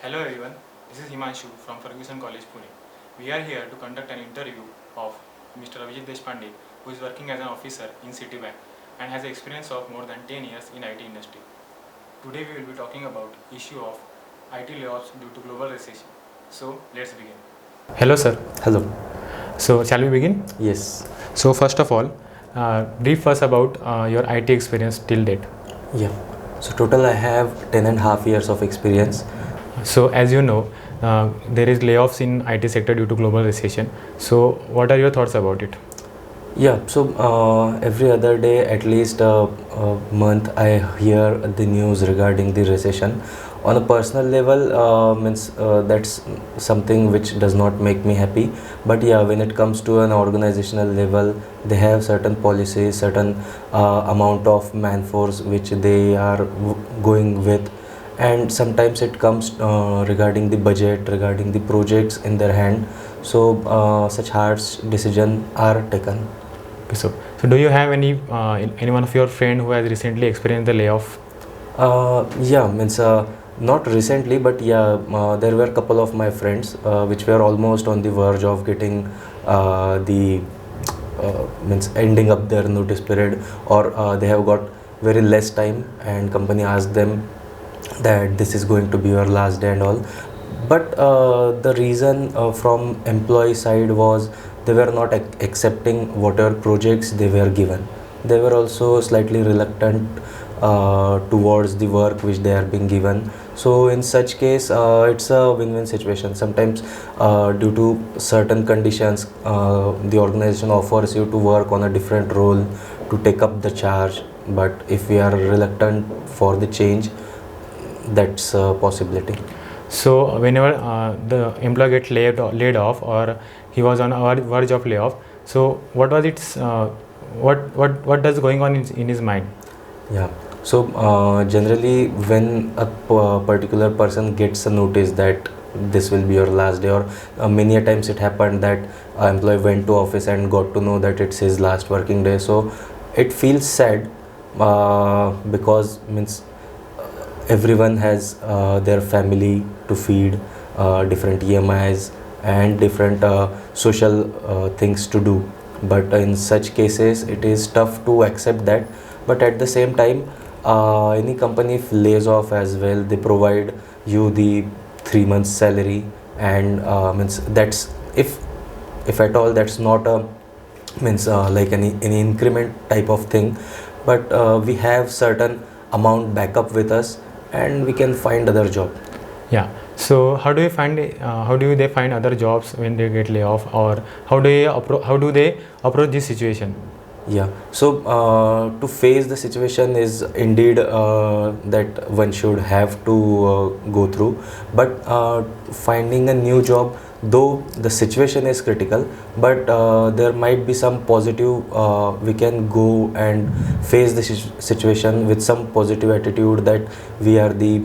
Hello everyone, this is Himanshu from Ferguson College, Pune. We are here to conduct an interview of Mr. Abhijit Deshpande, who is working as an officer in Citibank and has experience of more than 10 years in IT industry. Today we will be talking about issue of IT layoffs due to global recession. So let's begin. Hello sir. Hello. So shall we begin? Yes. So first of all, brief us about your IT experience till date. Yeah. So total I have 10.5 years of experience. So as you know, there is layoffs in IT sector due to global recession. So what are your thoughts about it? Yeah. So every other day, at least a month, I hear the news regarding the recession. On a personal level, that's something which does not make me happy. But yeah, when it comes to an organizational level, they have certain policies, certain amount of man force which they are going with, and sometimes it comes regarding the budget, regarding the projects in their hand. So such harsh decisions are taken. Okay, so do you have any one of your friend who has recently experienced the layoff? Yeah, not recently, but yeah, there were a couple of my friends which were almost on the verge of getting the ending up their notice period, or they have got very less time, and company asked them that this is going to be your last day and all. But the reason from employee side was they were not accepting whatever projects they were given. They were also slightly reluctant towards the work which they are being given. So in such case, it's a win-win situation. Sometimes due to certain conditions, the organization offers you to work on a different role to take up the charge. But if we are reluctant for the change, that's a possibility. So whenever the employee gets laid off, or he was on a verge of layoff, so what was its what does going on in his mind? Yeah. So generally, when a particular person gets a notice that this will be your last day, or many a times it happened that employee went to office and got to know that it's his last working day. So it feels sad because everyone has their family to feed, different EMIs and different social things to do. But in such cases, it is tough to accept that. But at the same time, any company lays off as well, they provide you the 3 months salary, and that's if at all, that's not a like any increment type of thing. But we have certain amount backup with us, and we can find other job. Yeah. So how do they find other jobs when they get laid off, or how do they approach this situation? Yeah. So to face the situation is indeed that one should have to go through. But finding a new job, though the situation is critical, but there might be some positive. We can go and face the situation with some positive attitude that we are the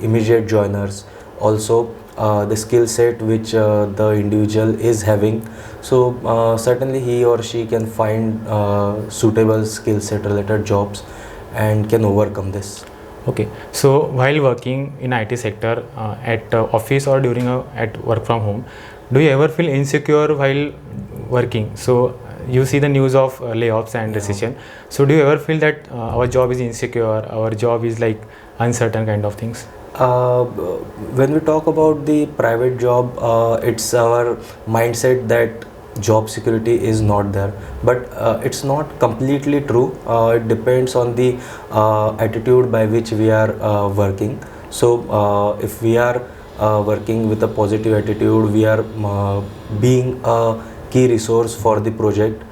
immediate joiners. Also, the skill set which the individual is having, so certainly he or she can find suitable skill set related jobs and can overcome this. Okay. So while working in IT sector, at office or at work from home, do you ever feel insecure while working? So you see the news of layoffs and recession. So do you ever feel that our job is insecure, our job is like uncertain kind of things? When we talk about the private job, it's our mindset that job security is not there, but it's not completely true. It depends on the attitude by which we are working. So if we are working with a positive attitude, we are being a key resource for the project,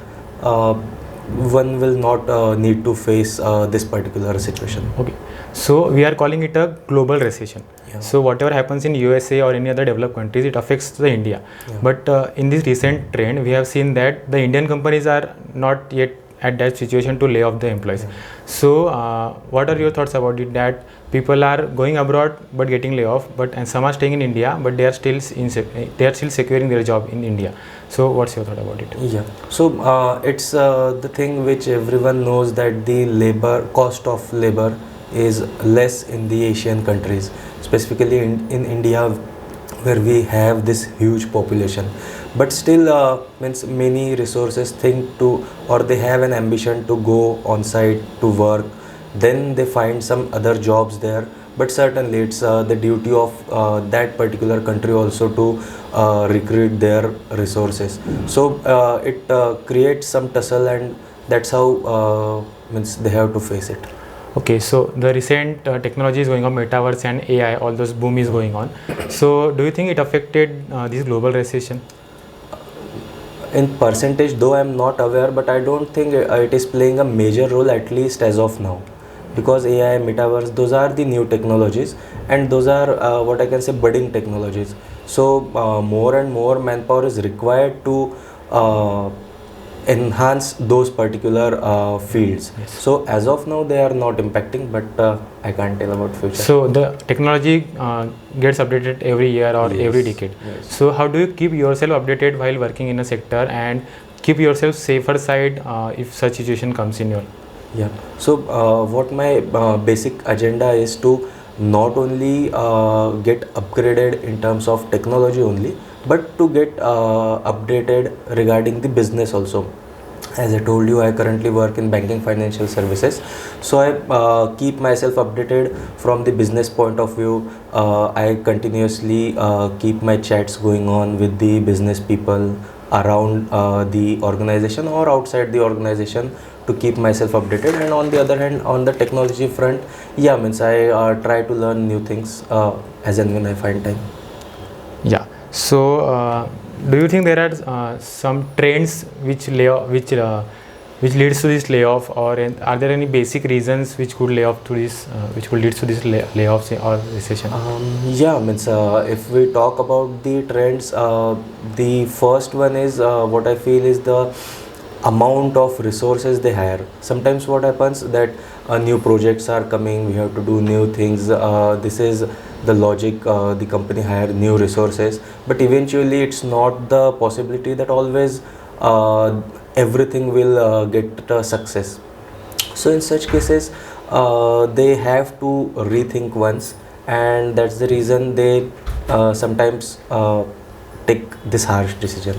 one will not need to face this particular situation. Okay. So we are calling it a global recession. Yeah. So whatever happens in USA or any other developed countries, it affects the India. Yeah. But in this recent trend, we have seen that the Indian companies are not yet at that situation to lay off the employees. Yeah. So what are your thoughts about it? That people are going abroad but getting laid off, and some are staying in India, but they are still securing their job in India. So what's your thought about it? Yeah. So it's the thing which everyone knows, that the labor cost of labor is less in the Asian countries, specifically in India, where we have this huge population. But still, means many resources think to, or they have an ambition to go on site to work, then they find some other jobs there. But certainly it's the duty of that particular country also to recruit their resources. So it creates some tussle, and that's how means they have to face it. Okay, so the recent technology is going on, metaverse and AI, all those boom is going on. So do you think it affected this global recession? In percentage, though I'm not aware, but I don't think it is playing a major role, at least as of now, because AI, metaverse, those are the new technologies, and those are what I can say budding technologies. So more and more manpower is required to enhance those particular fields. Yes. So as of now, they are not impacting, but I can't tell about future. So the technology gets updated every year or every Yes, decade. yes. So how do you keep yourself updated while working in a sector and keep yourself safer side if such situation comes in your? Yeah. So what my basic agenda is to not only get upgraded in terms of technology only, but to get updated regarding the business also. As I told you, I currently work in banking financial services, so I keep myself updated from the business point of view. I continuously keep my chats going on with the business people around the organization or outside the organization to keep myself updated. And on the other hand, on the technology front, yeah, means I try to learn new things as and when I find time. Yeah. So do you think there are some trends which which leads to this layoff, or are there any basic reasons which could which could lead to this layoffs or recession? Yeah, means if we talk about the trends, the first one is what I feel is the amount of resources they hire. Sometimes what happens that new projects are coming, we have to do new things. This is the logic, the company hire new resources, but eventually it's not the possibility that always everything will get success. So in such cases, they have to rethink once, and that's the reason they sometimes take this harsh decision.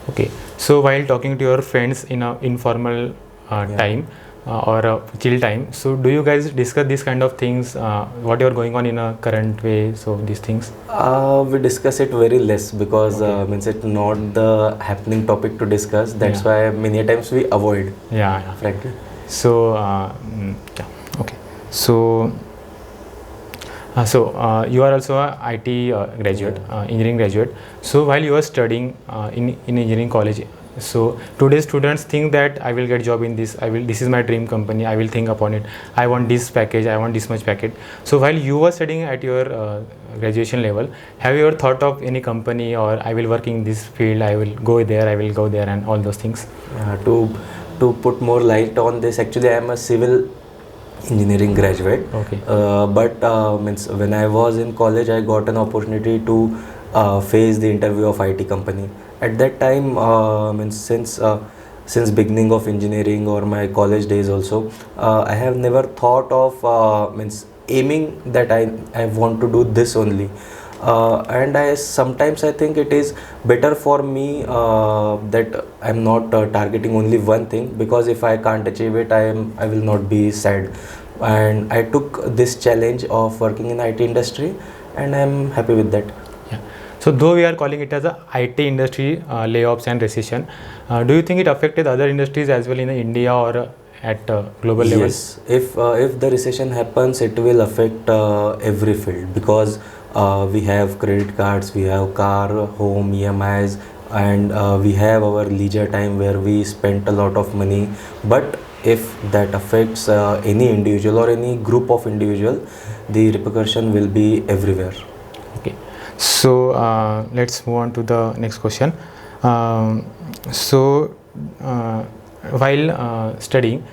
Okay. So while talking to your friends in a informal Yeah. time or a chill time, so do you guys discuss these kind of things? What you're going on in a current way? So these things. We discuss it very less because Okay. means it's not the happening topic to discuss. That's Yeah. why many a times we avoid, Yeah. Yeah. frankly. So yeah. Okay. So you are also a IT graduate, Yeah. engineering graduate. So while you are studying in engineering college, so today's students think that I will get job in this. This is my dream company. I will think upon it. I want this package. I want this much package. So while you were studying at your graduation level, have you ever thought of any company, or I will work in this field? I will go there. I will go there, and all those things. To put more light on this, actually I am a civil engineering graduate. Okay. But means when I was in college, I got an opportunity to face the interview of IT company. At that time, means since beginning of engineering or my college days also, I have never thought of means aiming that I want to do this only. And I sometimes I think it is better for me that I'm not targeting only one thing, because if I can't achieve it, I will not be sad. And I took this challenge of working in IT industry, and I'm happy with that. Yeah. So though we are calling it as a IT industry layoffs and recession, do you think it affected other industries as well in India or at global level? Yes, if the recession happens, it will affect every field, because we have credit cards, we have car, home EMIs, and we have our leisure time where we spend a lot of money. But if that affects any individual or any group of individual, the repercussion will be everywhere. Okay. So let's move on to the next question. So while studying,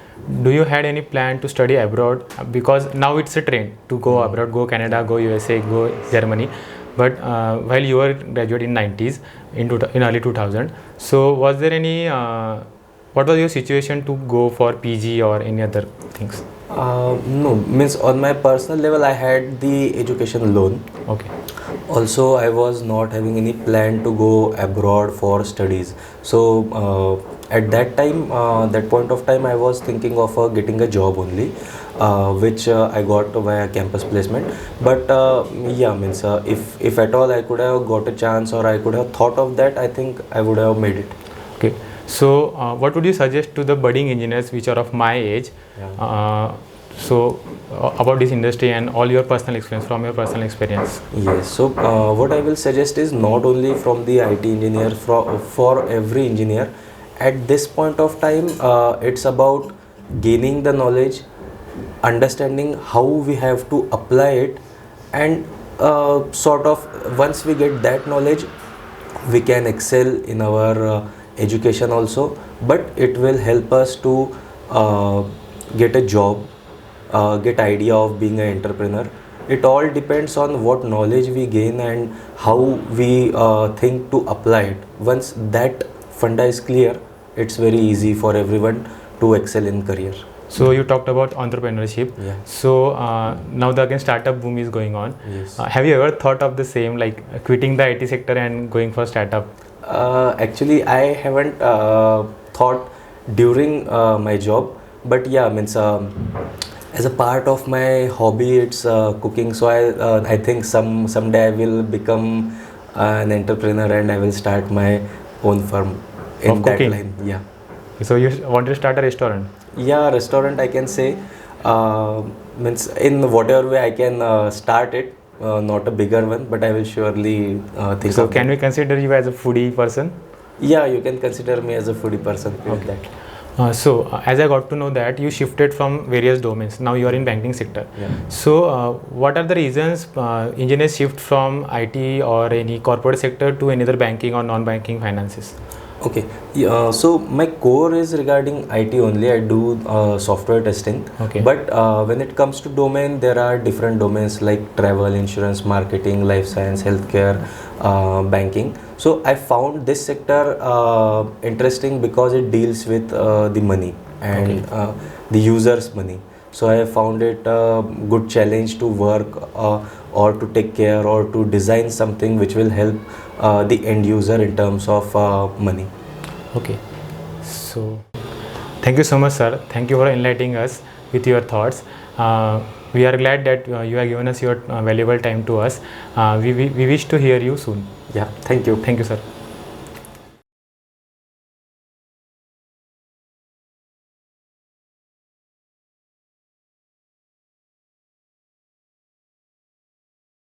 do you had any plan to study abroad? Because now it's a trend to go abroad, go Canada, go USA, go Germany. But while you were graduate in 90s, in early 2000, so was there any, what was your situation to go for PG or any other things? No, means on my personal level, I had the education loan. Okay. Also, I was not having any plan to go abroad for studies. So at that time, that point of time, I was thinking of getting a job only, which I got via campus placement. But yeah, means if at all I could have got a chance or I could have thought of that, I think I would have made it. Okay. So, what would you suggest to the budding engineers which are of my age? Yeah. About this industry and all your personal experience, from your personal experience. Yes, so what I will suggest is not only from the IT engineer, for every engineer, at this point of time, it's about gaining the knowledge, understanding how we have to apply it, and sort of once we get that knowledge, we can excel in our education also, but it will help us to get a job, get idea of being an entrepreneur. It all depends on what knowledge we gain and how we think to apply it. Once that funda is clear, it's very easy for everyone to excel in career. So you talked about entrepreneurship. Yeah. So now the again startup boom is going on. Yes. Have you ever thought of the same, like quitting the IT sector and going for startup? Actually, I haven't thought during my job, but yeah, means as a part of my hobby, it's cooking. So I think someday I will become an entrepreneur and I will start my own firm in Of that cooking? line. Yeah. So you want to start a restaurant? Yeah, restaurant I can say. Means in whatever way I can start it. Not a bigger one, but I will surely think So of can that. we consider you as a foodie person? Yeah, you can consider me as a foodie person with that. As I got to know that you shifted from various domains. Now you are in banking sector. Yeah. So what are the reasons engineers shift from IT or any corporate sector to another banking or non-banking finances? Okay, yeah, so my core is regarding IT only. I do software testing. Okay. But when it comes to domain, there are different domains like travel, insurance, marketing, life science, healthcare, banking. So I found this sector interesting because it deals with the money and the user's money. So I found it a good challenge to work or to take care or to design something which will help the end user in terms of money. Okay. So thank you so much, sir. Thank you for enlightening us with your thoughts. We are glad that you have given us your valuable time to us. We wish to hear you soon. Yeah, thank you. Thank you, sir.